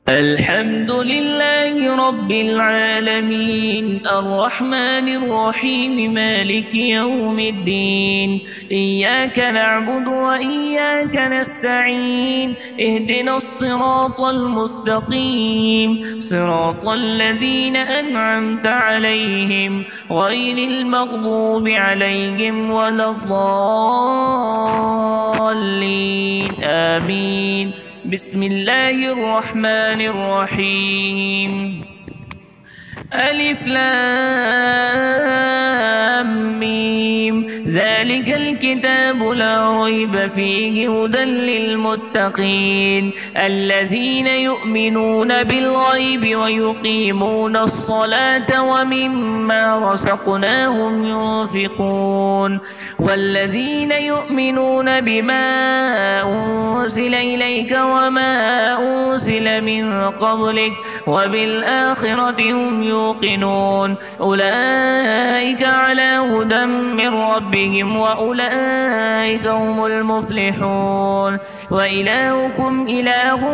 الحمد لله رب العالمين الرحمن الرحيم مالك يوم الدين إياك نعبد وإياك نستعين اهدنا الصراط المستقيم صراط الذين أنعمت عليهم غير المغضوب عليهم ولا الضالين آمين. بسم الله الرحمن الرحيم. ألف لام ميم ذلك الكتاب لا ريب فيه هدى للمتقين الذين يؤمنون بالغيب ويقيمون الصلاة ومما رزقناهم ينفقون والذين يؤمنون بما أنزل إليك وما أنزل من قبلك وبالآخرة هم يوقنون أولئك على هدى من ربهم وأولئك هم المفلحون. وإلهكم إله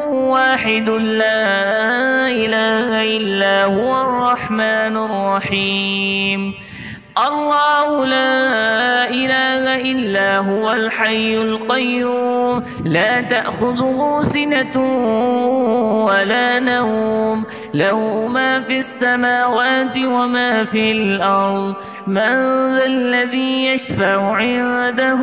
واحد لا إله إلا هو الرحمن الرحيم الله لا إله إلا هو الحي القيوم لا تأخذه سنة ولا نوم له ما في السماوات وما في الأرض من ذا الذي يشفع عنده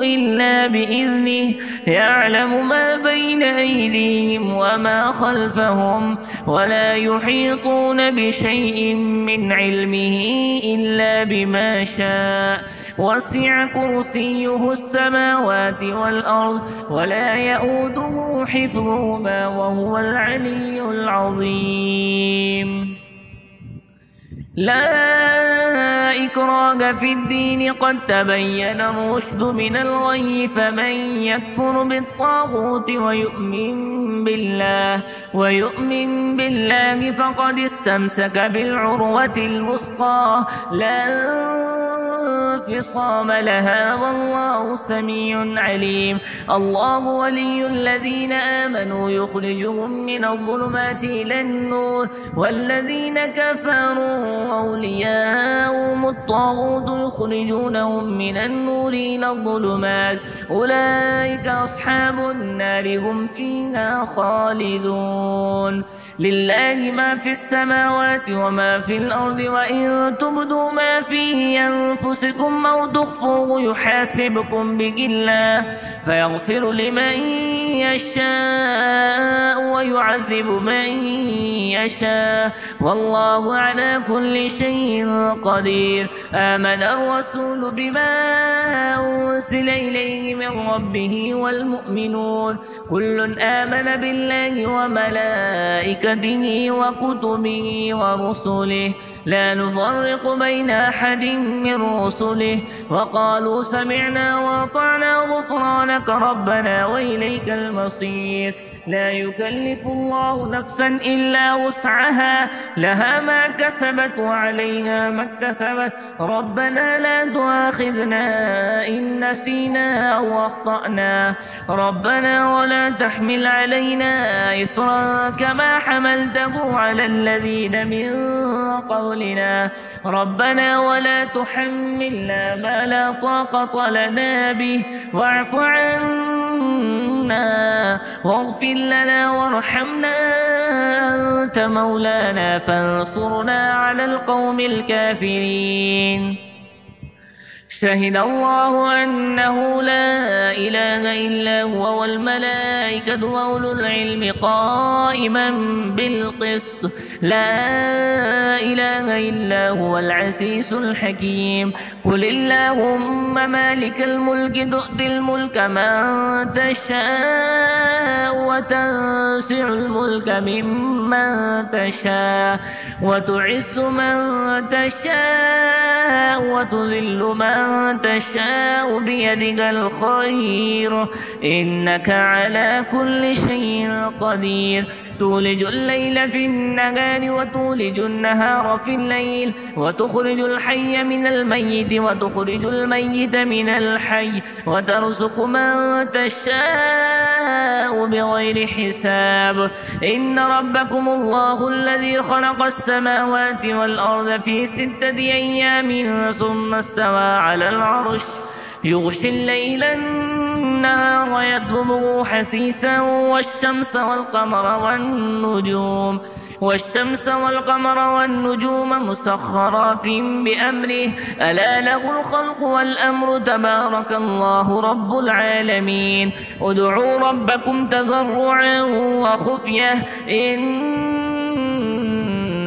إلا بإذنه يعلم ما بين أيديهم وما خلفهم ولا يحيطون بشيء من علمه إلا بما شاء وسع كرسيه السماوات والأرض ولا يؤوده حفظهما وهو العلي العظيم. لا إكراه في الدين قد تبين الرشد من الغي فمن يكفر بالطاغوت ويؤمن بالله فقد استمسك بالعروة الوثقى لا انفصام لها والله سميع عليم. الله ولي الذين آمنوا يخرجهم من الظلمات إلى النور والذين كفروا أولياءهم الطاغوت يخرجونهم من النور إلى الظلمات أولئك أصحاب النار هم فيها خالدون. لله ما في السماوات وما في الأرض وإن تبدوا ما في أنفسكم أو تخفوه يحاسبكم به الله فيغفر لمن يشاء ويعذب من يشاء والله على كل شيء قدير. آمن الرسول بما أنزل إليه من ربه والمؤمنون كل آمن بالله وملائكته وكتبه ورسله لا نفرق بين أحد من رسله وقالوا سمعنا وأطعنا غفرانك ربنا وإليك المصير. لا يكلف الله نفسا إلا وسعها لها ما كسبت وعليها ما اكتسبت ربنا لا تؤاخذنا إن نسينا أو أخطأنا ربنا ولا تحمل علينا إصرا كما حملته على الذين من قبلنا ربنا ولا تحملنا ما لا طاقة لنا به واعف عنا واغفر لنا وارحمنا أنت مولانا فانصرنا على القوم الكافرين. شهد الله أنه لا إله إلا هو والملائكة وأولو العلم قائما بالقسط لا إله إلا هو العزيز الحكيم. قل اللهم مالك الملك تؤتي الملك من تشاء وتنزع الملك ممن تشاء وتعز من تشاء وتذل من من تشاء بيدك الخير إنك على كل شيء قدير تولج الليل في النهار وتولج النهار في الليل وتخرج الحي من الميت وتخرج الميت من الحي وترزق من تشاء بغير حساب إن ربكم الله الذي خلق السماوات والأرض في 6 أيام ثم استوى على العرش يغشي الليل النهار يطلبه حثيثا والشمس والقمر والنجوم مسخرات بأمره ألا له الخلق والأمر تبارك الله رب العالمين ادعوا ربكم تضرعا وخفية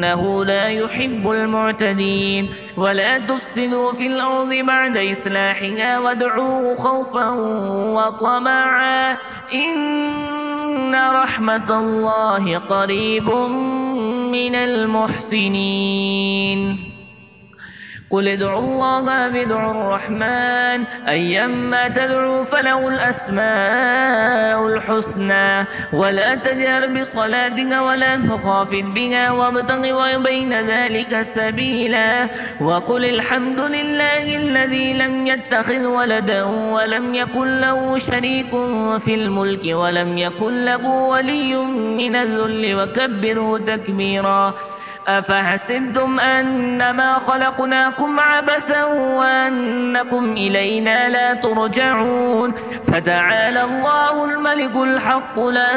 إنه لا يحب المعتدين ولا تفسدوا في الأرض بعد إصلاحها وادعوه خوفا وطمعا إن رحمة الله قريب من المحسنين قل ادعوا الله بادعوا الرحمن أيما تدعوا فله الأسماء الحسنى ولا تجهر بصلاتك ولا تخافت بها وابتغ بين ذلك سبيلا وقل الحمد لله الذي لم يتخذ ولدا ولم يكن له شريك في الملك ولم يكن له ولي من الذل وكبره تكبيرا أفحسبتم أنما خلقناكم عبثا وأنكم إلينا لا ترجعون فتعالى الله الملك الحق لا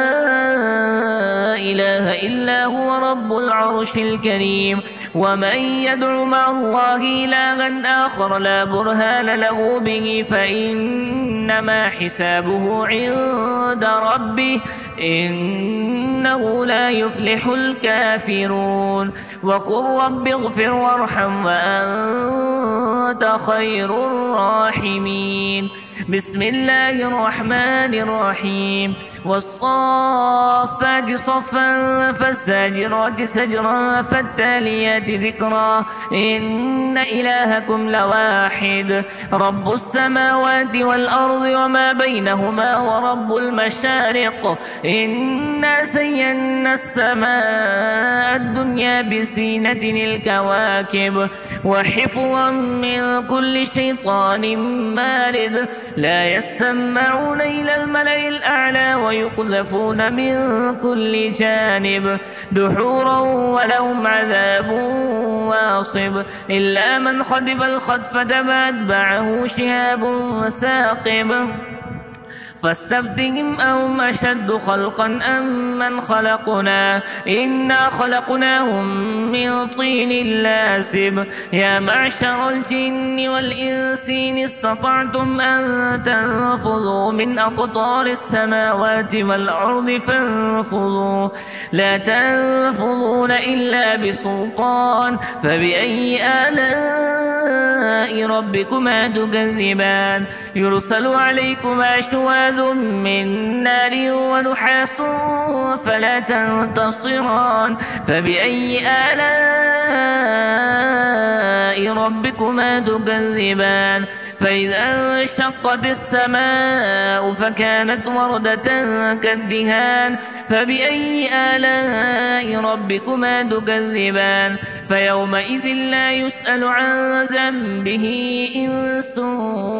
إله إلا هو رب العرش الكريم ومن يدع مع الله إلها آخر لا برهان له به فإنما حسابه عند ربه إنه لا يفلح الكافرون وقل رب اغفر وارحم وأنت خير الراحمين بسم الله الرحمن الرحيم والصافات صفا فالزاجرات سجرا فالتاليات ذكرا إن إلهكم لواحد رب السماوات والأرض وما بينهما ورب المشارق إنا زينا السماء الدنيا بزينة الكواكب وحفظا من كل شيطان مارد لا يستمعون إلى الملأ الأعلى ويقذفون من كل جانب دحورا ولهم عذاب واصب إلا من خطف الخطفة فأتبعه شهاب ثاقب فاستفتهم أهم أشد خلقا أم من خلقنا إنا خلقناهم من طين لازب يا معشر الجن والإنس إن استطعتم أن تنفذوا من أقطار السماوات والأرض فانفذوا لا تنفذون إلا بسلطان فبأي آلاء ربكما تكذبان يرسل عليكما شواذ من نار ونحاس فلا تنتصران فبأي آلاء ربكما تكذبان فإذا انشقت السماء فكانت وردة كالدهان فبأي آلاء ربكما تكذبان فيومئذ لا يسأل عن ذنبه إنس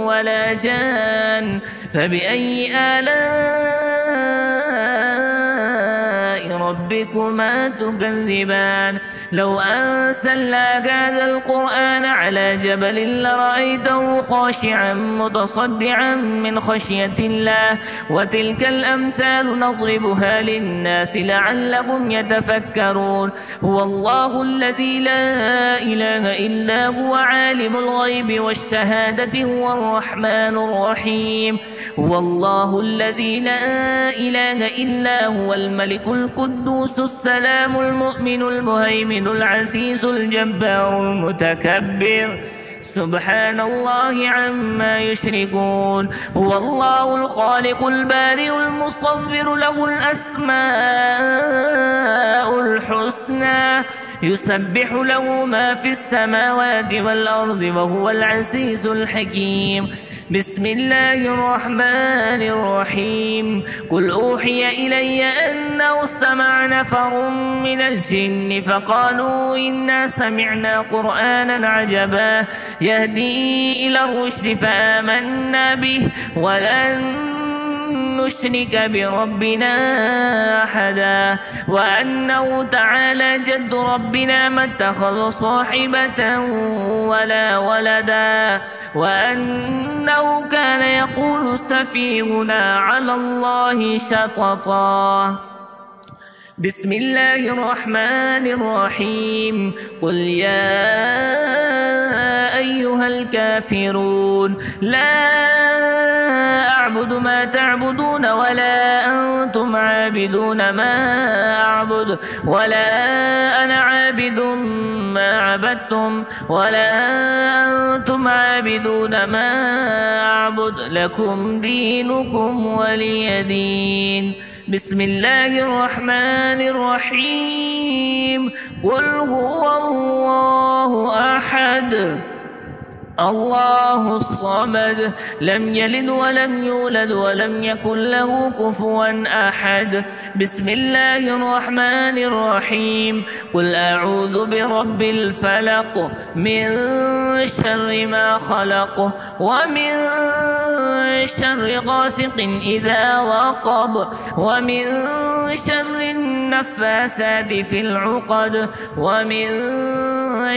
ولا جان فبأي آلاء ربكما تكذبان لو أنزلنا هذا القرآن على جبل لرأيته خاشعا متصدعا من خشية الله وتلك الأمثال نضربها للناس لعلهم يتفكرون هو الله الذي لا إله إلا هو عالم الغيب والشهادة هو الرحمن الرحيم هو الله الذي لا إله إلا هو الملك القدوس السلام المؤمن المهيمن العزيز الجبار المتكبر سبحان الله عما يشركون هو الله الخالق البارئ المصور له الأسماء الحسنى يسبح له ما في السماوات والأرض وهو العزيز الحكيم. بسم الله الرحمن الرحيم. قل أوحي إلي أنه استمع نفر من الجن فقالوا إنا سمعنا قرآنا عجبا يهدي إلى الرشد فآمنا به ولن نشرك بربنا أحدا وأنه تعالى جد ربنا ما اتخذ صاحبة ولا ولدا وأنه كان يقول سفيهنا على الله شططا. بسم الله الرحمن الرحيم. قل يا أيها الكافرون لا أعبد ما تعبدون ولا أنتم عابدون ما أعبد ولا أنا عابد ما عبدتم ولا أنتم عابدون ما أعبد لكم دينكم ولي دين. بسم الله الرحمن الرحيم. قل هو الله أحد الله الصمد لم يلد ولم يولد ولم يكن له كفوا أحد. بسم الله الرحمن الرحيم. قل أعوذ برب الفلق من شر ما خلق ومن شر غاسق إذا وقب ومن شر النفاثات في العقد ومن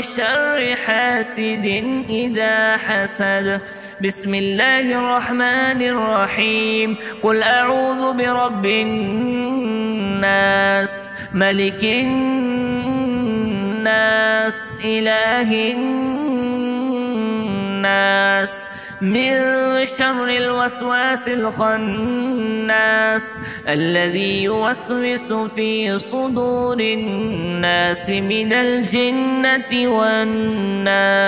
شر حاسد إذا حسد. بسم الله الرحمن الرحيم. قل أعوذ برب الناس ملك الناس إله الناس من شر الوسواس الخناس الذي يوسوس في صدور الناس من الجنة والناس.